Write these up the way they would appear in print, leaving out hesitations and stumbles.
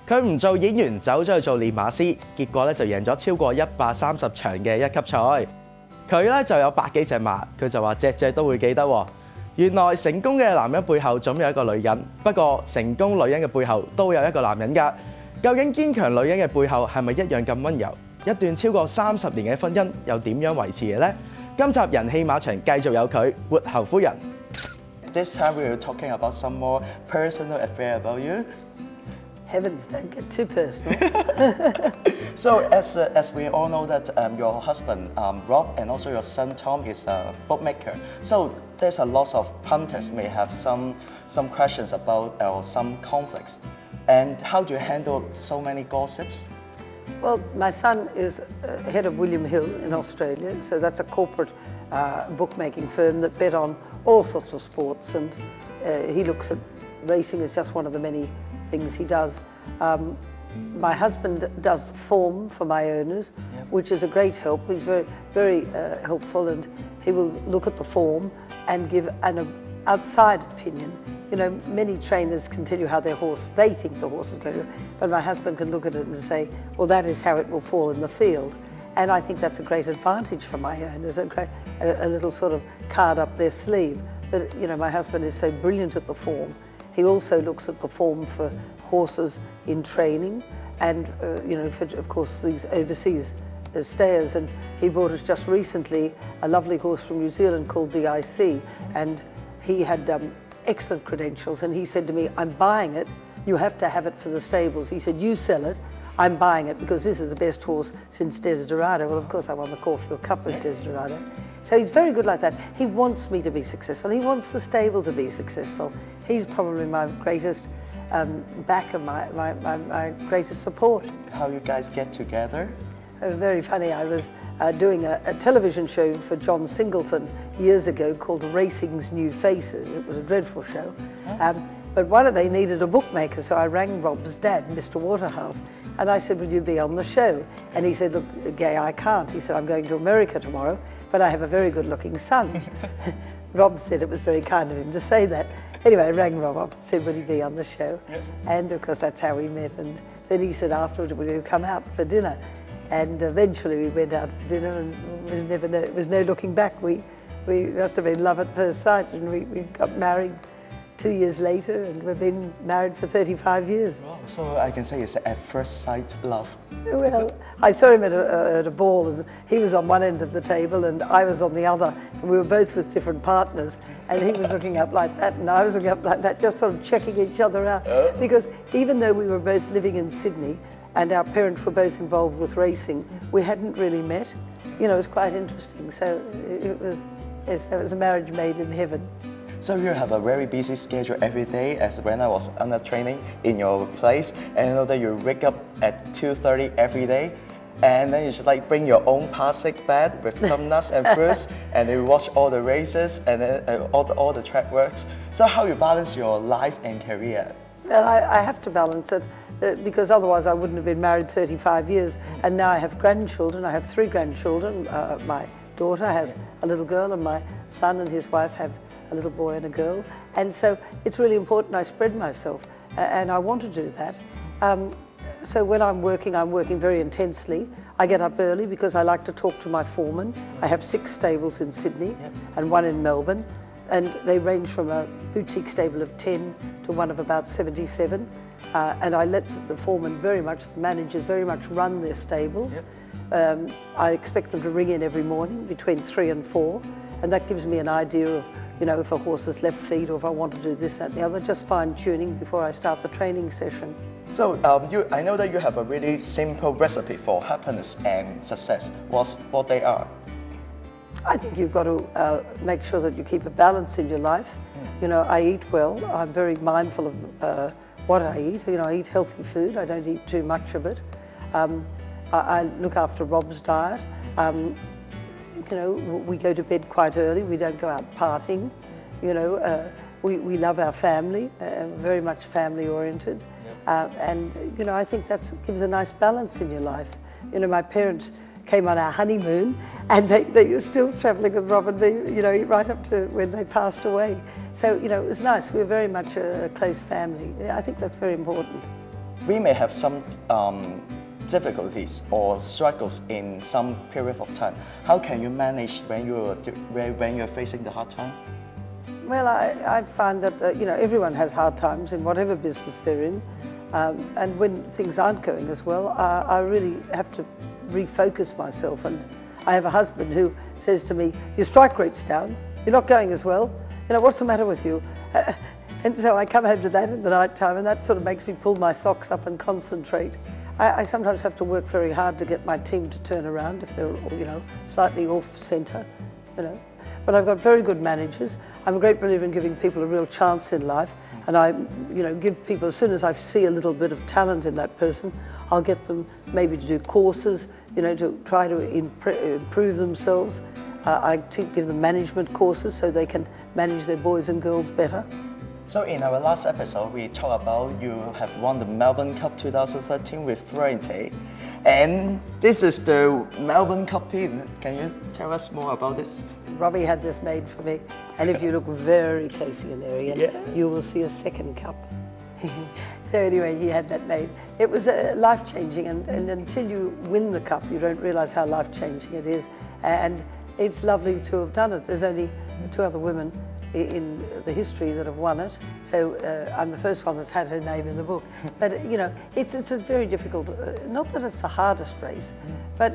佢唔做演員，走咗去做練馬師，結果咧就贏咗超過130場嘅一級賽。佢咧就有百幾隻馬，佢就話隻隻都會記得喎。原來成功嘅男人背後總有一個女人，不過成功女人嘅背後都有一個男人㗎。究竟堅強女人嘅背後係咪一樣咁溫柔？一段超過30年嘅婚姻又點樣維持嘅呢？今集人氣馬場繼續有佢活侯夫人。This time we were talking about some more personal affair about you. Heavens, don't get too personal. So as we all know that your husband Rob and also your son Tom is a bookmaker. So there's a lot of punters may have some questions about some conflicts. And how do you handle so many gossips? Well, my son is head of William Hill in Australia, so that's a corporate bookmaking firm that bet on all sorts of sports, and he looks at racing as just one of the many things he does. My husband does form for my owners, which is a great help. He's very helpful, and he will look at the form and give an outside opinion. You know, many trainers can tell you how their horse, they think the horse is going to go, but my husband can look at it and say, well, that is how it will fall in the field. And I think that's a great advantage for my owners, a little sort of card up their sleeve. That, you know, my husband is so brilliant at the form. He also looks at the form for horses in training and, you know, for, of course, these overseas stayers. And he bought us just recently a lovely horse from New Zealand called DIC, and he had excellent credentials, and he said to me, I'm buying it, you have to have it for the stables. He said, you sell it, I'm buying it because this is the best horse since Desiderado. Well, of course I won the Caulfield Cup with Desiderado. So he's very good like that. He wants me to be successful. He wants the stable to be successful. He's probably my greatest backer, my greatest support. How you guys get together? Very funny. I was doing a television show for John Singleton years ago called Racing's New Faces. It was a dreadful show. But they needed a bookmaker, so I rang Rob's dad, Mr. Waterhouse, and I said, will you be on the show? And he said, look, Gai, I can't. He said, I'm going to America tomorrow, but I have a very good-looking son. Rob said it was very kind of him to say that. Anyway, I rang Rob up and said, would he be on the show? Yes. And of course, that's how we met. And then he said afterwards, will you come out for dinner? And eventually we went out for dinner, and it was no looking back. We must have been love at first sight, and we got married 2 years later, and we've been married for 35 years. Wow, so I can say it's at first sight love. Well, I saw him at a ball, and he was on one end of the table and I was on the other, and we were both with different partners, and he was looking up like that and I was looking up like that, just sort of checking each other out. Because even though we were both living in Sydney and our parents were both involved with racing, we hadn't really met. You know, it was quite interesting. So it was a marriage made in heaven. So you have a very busy schedule every day, as when I was under training in your place, and I know that you wake up at 2:30 every day, and then you should like bring your own plastic bag with some nuts and fruits, and then you watch all the races and then all the track works. So how you balance your life and career? Well, I have to balance it because otherwise I wouldn't have been married 35 years, and now I have grandchildren. I have 3 grandchildren. My daughter has a little girl, and my son and his wife have a little boy and a girl, and so it's really important I spread myself, and I want to do that. So when I'm working very intensely. I get up early because I like to talk to my foreman. I have 6 stables in Sydney and 1 in Melbourne, and they range from a boutique stable of 10 to one of about 77, and I let the foreman the managers very much run their stables. I expect them to ring in every morning between 3 and 4, and that gives me an idea of, you know, if a horse's left feet or if I want to do this, that, and the other, just fine-tuning before I start the training session. So I know that you have a really simple recipe for happiness and success. What they are? I think you've got to make sure that you keep a balance in your life. You know, I eat well. I'm very mindful of what I eat. You know, I eat healthy food. I don't eat too much of it. I look after Rob's diet. You know, we go to bed quite early. We don't go out partying. You know, we love our family, very much family oriented. And, you know, I think that gives a nice balance in your life. You know, my parents came on our honeymoon, and they were still travelling with Rob and me, you know, right up to when they passed away. So, you know, it was nice. We were very much a close family. I think that's very important. we may have some difficulties or struggles in some period of time. How can you manage when you're facing the hard time? Well, I find that everyone has hard times in whatever business they're in, and when things aren't going as well, I really have to refocus myself. And I have a husband who says to me, "Your strike rate's down. You're not going as well. What's the matter with you?" And so I come home to that in the night time, and that sort of makes me pull my socks up and concentrate. I sometimes have to work very hard to get my team to turn around if they're, slightly off centre, But I've got very good managers. I'm a great believer in giving people a real chance in life, and I, give people, as soon as I see a little bit of talent in that person, I'll get them maybe to do courses, to try to improve themselves. I give them management courses so they can manage their boys and girls better. So in our last episode, we talked about you have won the Melbourne Cup 2013 with Florente, and this is the Melbourne Cup pin. Can you tell us more about this? Robbie had this made for me, and if you look very closely in there, Ian, you will see a second cup. So anyway, he had that made. It was life-changing, and until you win the cup, you don't realise how life-changing it is. And it's lovely to have done it. There's only 2 other women in the history that have won it, so I'm the first one that's had her name in the book. But it's a very difficult, not that it's the hardest race, but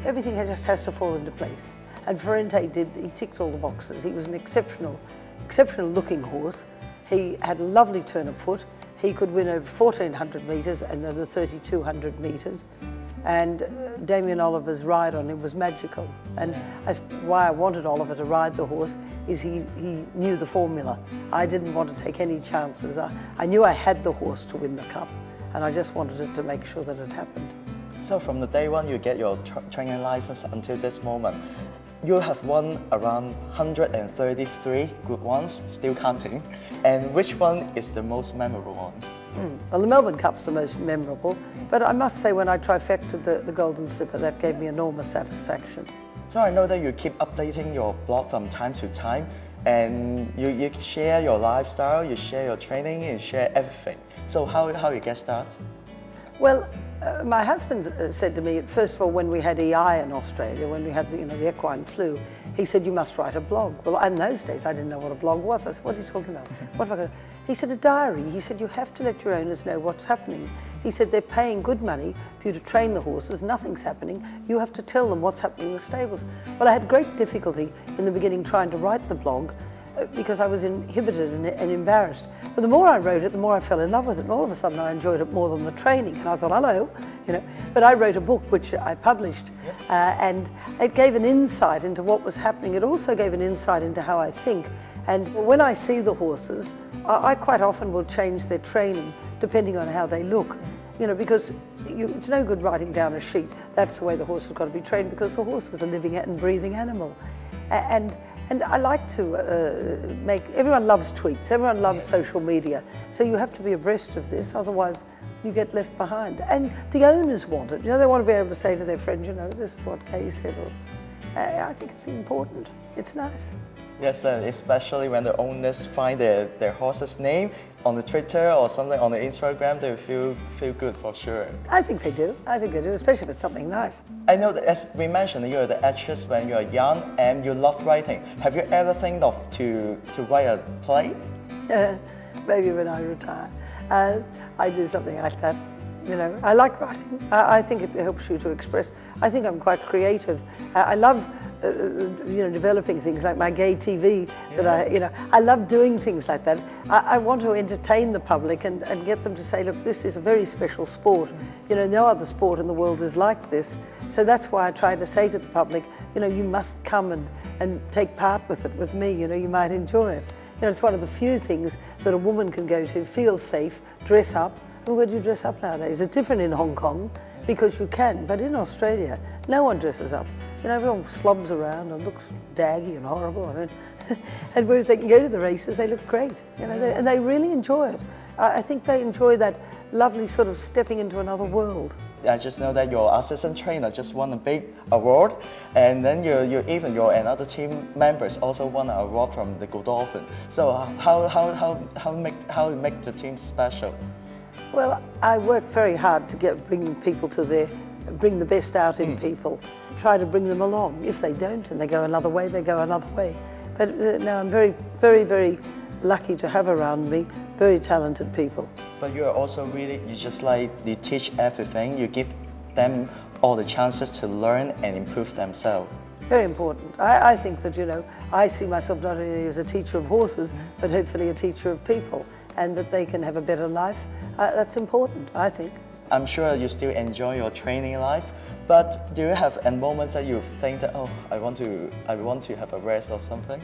everything just has to fall into place. And Florente he ticked all the boxes. He was an exceptional looking horse. He had a lovely turn of foot. He could win over 1,400 metres and then the 3,200 metres. And Damien Oliver's ride on him was magical. And why I wanted Oliver to ride the horse is he knew the formula. I didn't want to take any chances. I knew I had the horse to win the cup, and I just wanted it to make sure that it happened. So from the day one you get your training license until this moment, you have won around 133 good ones, still counting. And which one is the most memorable one? Well, the Melbourne Cup's the most memorable, but I must say when I trifected the Golden Slipper, that gave me enormous satisfaction. So I know that you keep updating your blog from time to time, and you share your lifestyle, you share your training, you share everything. So how you get started? Well, my husband said to me, first of all, when we had EI in Australia, when we had the equine flu, he said, "You must write a blog." Well, in those days, I didn't know what a blog was. I said, "What are you talking about? What have I got?" He said, "A diary." He said, "You have to let your owners know what's happening." He said, "They're paying good money for you to train the horses. Nothing's happening. You have to tell them what's happening in the stables." Well, I had great difficulty in the beginning trying to write the blog because I was inhibited and embarrassed. But the more I wrote it, the more I fell in love with it. And all of a sudden, I enjoyed it more than the training. And I thought, hello, But I wrote a book which I published, and it gave an insight into what was happening. It also gave an insight into how I think. And when I see the horses, I quite often will change their training depending on how they look. Because it's no good writing down a sheet, that's the way the horse has got to be trained, because the horse is a living and breathing animal. And I like to everyone loves tweets, everyone loves social media, so you have to be abreast of this, otherwise you get left behind. And the owners want it, they want to be able to say to their friends, this is what Gai said, or I think it's important, it's nice. Yes, especially when the owners find their horse's name on the Twitter or something on the Instagram, they feel good for sure. I think they do, especially if it's something nice. I know that as we mentioned, you're the actress when you're young and you love writing. Have you ever think of to write a play? Maybe when I retire. I do something like that. I like writing. I think it helps you to express. I think I'm quite creative. I love developing things like my Gay TV. That I love doing things like that. I want to entertain the public and get them to say, look, this is a very special sport. No other sport in the world is like this. So that's why I try to say to the public, you must come and take part with it with me. You might enjoy it. It's one of the few things that a woman can go to, feel safe, dress up. And where do you dress up nowadays? It's different in Hong Kong because you can, but in Australia, no one dresses up. Everyone slobs around and looks daggy and horrible. And whereas they can go to the races, they look great. And they really enjoy it. I think they enjoy that lovely sort of stepping into another world. I just know that your assistant trainer just won a big award, and then even your another team members also won an award from the Godolphin. So how you make the team special? Well, I work very hard to bring people to bring the best out in people, try to bring them along. If they don't and they go another way, they go another way. But now I'm very, very, very lucky to have around me very talented people. But you're also really, you teach everything, you give them all the chances to learn and improve themselves. Very important. I think that, I see myself not only as a teacher of horses, but hopefully a teacher of people, and that they can have a better life. That's important, I think. I'm sure you still enjoy your training life, but do you have a moment that you think that, oh, I want to have a rest or something?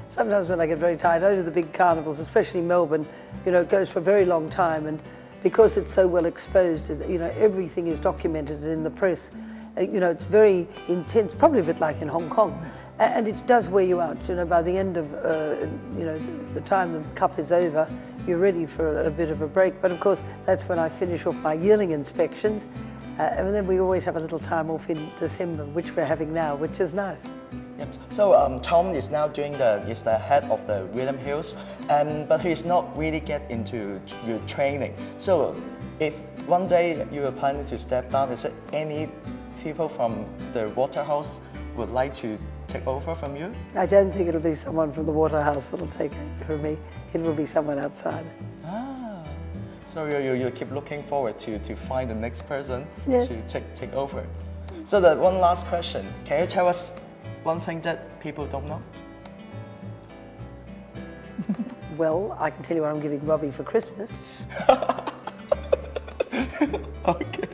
Sometimes when I get very tired over the big carnivals, especially Melbourne, it goes for a very long time, and because it's so well exposed, everything is documented in the press. It's very intense, probably a bit like in Hong Kong, and it does wear you out. By the end of, the time the cup is over, you're ready for a bit of a break. But of course, that's when I finish off my yearling inspections, and then we always have a little time off in December, which we're having now, which is nice. Yep. So Tom is now doing is the head of the William Hills, but he's not really get into your training. So if one day you are planning to step down, is there any people from the Waterhouse would like to take over from you? I don't think it'll be someone from the Waterhouse that'll take it from me. It will be someone outside. Ah, so you keep looking forward to find the next person to take over. So the one last question, can you tell us one thing that people don't know? Well, I can tell you what I'm giving Robbie for Christmas. Okay.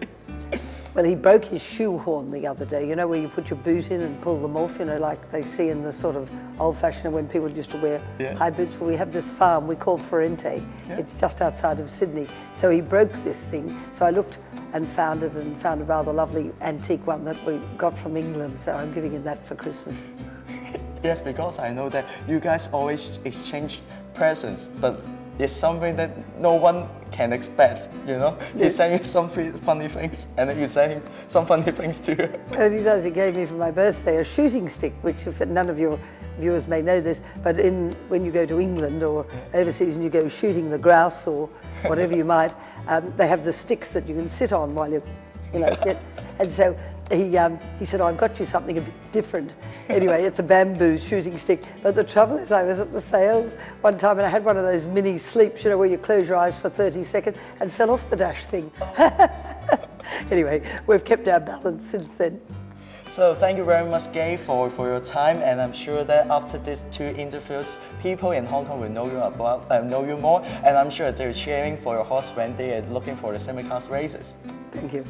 Well, he broke his shoe horn the other day, where you put your boot in and pull them off, like they see in the sort of old-fashioned when people used to wear high boots. Well, we have this farm we call Ferrente. It's just outside of Sydney. So he broke this thing. So I looked and found it, and found a rather lovely antique one that we got from England. So I'm giving him that for Christmas. Yes, because I know that you guys always exchange presents, but it's something that no one can expect, He sent you some funny things, and then you send him some funny things too. And he does. He gave me for my birthday a shooting stick, which, if none of your viewers may know this, but when you go to England or overseas and you go shooting the grouse or whatever you might, they have the sticks that you can sit on while you get. And so he said, "Oh, I've got you something a bit different." Anyway, it's a bamboo shooting stick. But the trouble is, I was at the sales one time and I had one of those mini sleeps, where you close your eyes for 30 seconds, and fell off the dash thing. Anyway, we've kept our balance since then. So thank you very much, Gai, for your time, and I'm sure that after these 2 interviews, people in Hong Kong will know you more, and I'm sure they're cheering for your horse when they are looking for the semi-class races. Thank you.